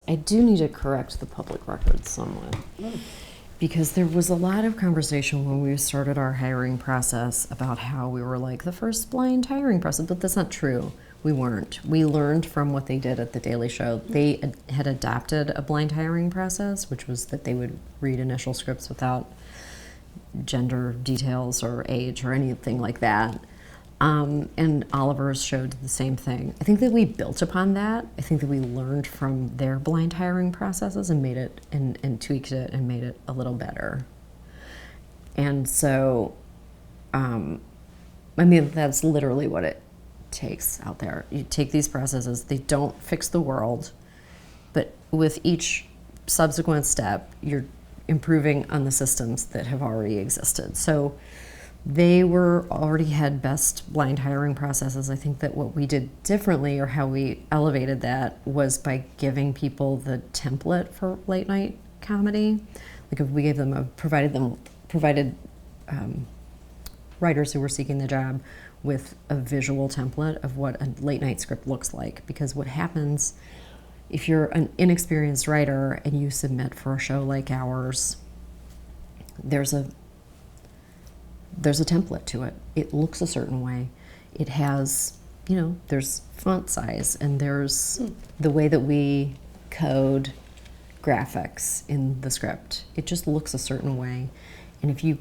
I do need to correct the public record somewhat. Because there was a lot of conversation when we started our hiring process about how we were like the first blind hiring process, but that's not true. We weren't. We learned from what they did at the Daily Show. They had adopted a blind hiring process, which was that they would read initial scripts without gender details or age or anything like that. And Oliver's showed the same thing. I think that we built upon that. I think that we learned from their blind hiring processes and made it and tweaked it and made it a little better. And so, I mean, that's literally what it takes out there. You take these processes, they don't fix the world, but with each subsequent step, you're improving on the systems that have already existed. So they already had best blind hiring processes. I think that what we did differently, or how we elevated that, was by giving people the template for late night comedy. Like if we gave them provided writers who were seeking the job with a visual template of what a late night script looks like. Because what happens if you're an inexperienced writer and you submit for a show like ours, there's a template to it. It looks a certain way. It has, there's font size, and there's the way that we code graphics in the script. It just looks a certain way. And if you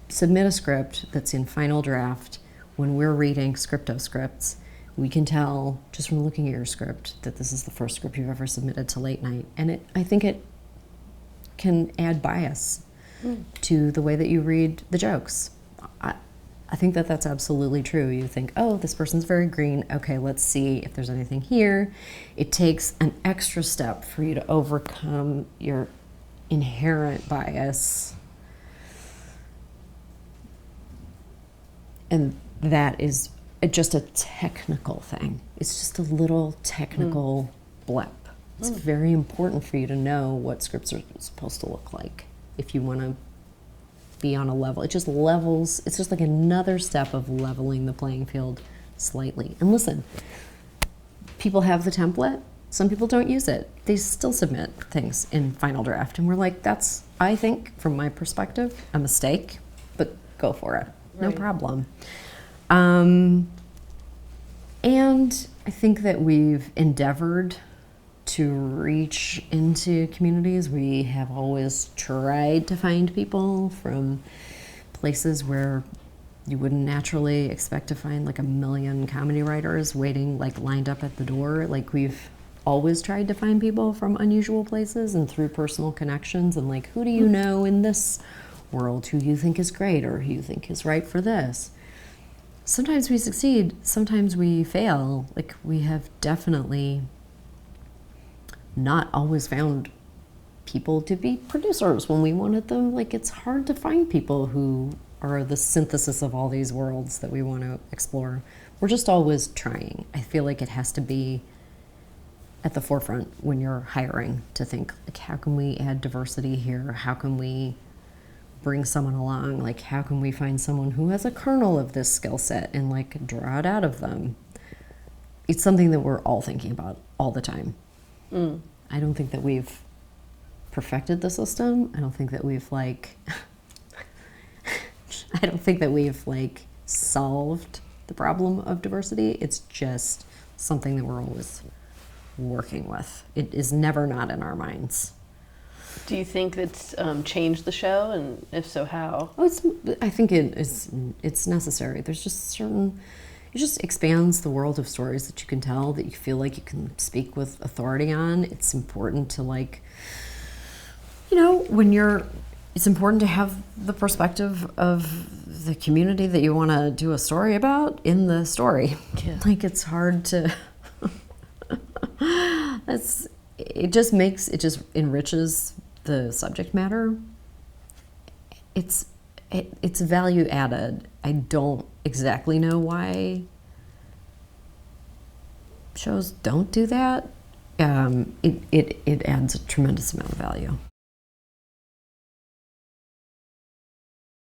submit a script that's in final draft, when we're reading script of scripts, we can tell just from looking at your script that this is the first script you've ever submitted to late night. And I think it can add bias to the way that you read the jokes. I think that that's absolutely true. You think, oh, this person's very green. Okay, let's see if there's anything here. It takes an extra step for you to overcome your inherent bias. And that is just a technical thing. It's just a little technical blip. It's very important for you to know what scripts are supposed to look like if you want to be on a level. It just levels. It's just like another step of leveling the playing field slightly. And listen, people have the template. Some people don't use it. They still submit things in final draft. And we're like, that's, I think, from my perspective, a mistake, but go for it. No problem. And I think that we've endeavored to reach into communities. We have always tried to find people from places where you wouldn't naturally expect to find like a million comedy writers waiting, like lined up at the door. Like we've always tried to find people from unusual places and through personal connections, and like, who do you know in this world who you think is great or who you think is right for this? Sometimes we succeed, sometimes we fail. Like we have definitely not always found people to be producers when we wanted them. Like it's hard to find people who are the synthesis of all these worlds that we want to explore. We're just always trying. I feel like it has to be at the forefront when you're hiring, to think like, how can we add diversity here? How can we bring someone along? Like how can we find someone who has a kernel of this skill set and like draw it out of them? It's something that we're all thinking about all the time. I don't think that we've perfected the system. I don't think that we've like solved the problem of diversity. It's just something that we're always working with. It is never not in our minds. Do you think that's changed the show, and if so, how? I think it's necessary. There's just certain. It just expands the world of stories that you can tell, that you feel like you can speak with authority on. It's important to it's important to have the perspective of the community that you want to do a story about in the story. Yeah. Like it's hard to, it just enriches the subject matter. It's value added. I don't exactly know why shows don't do that. It adds a tremendous amount of value.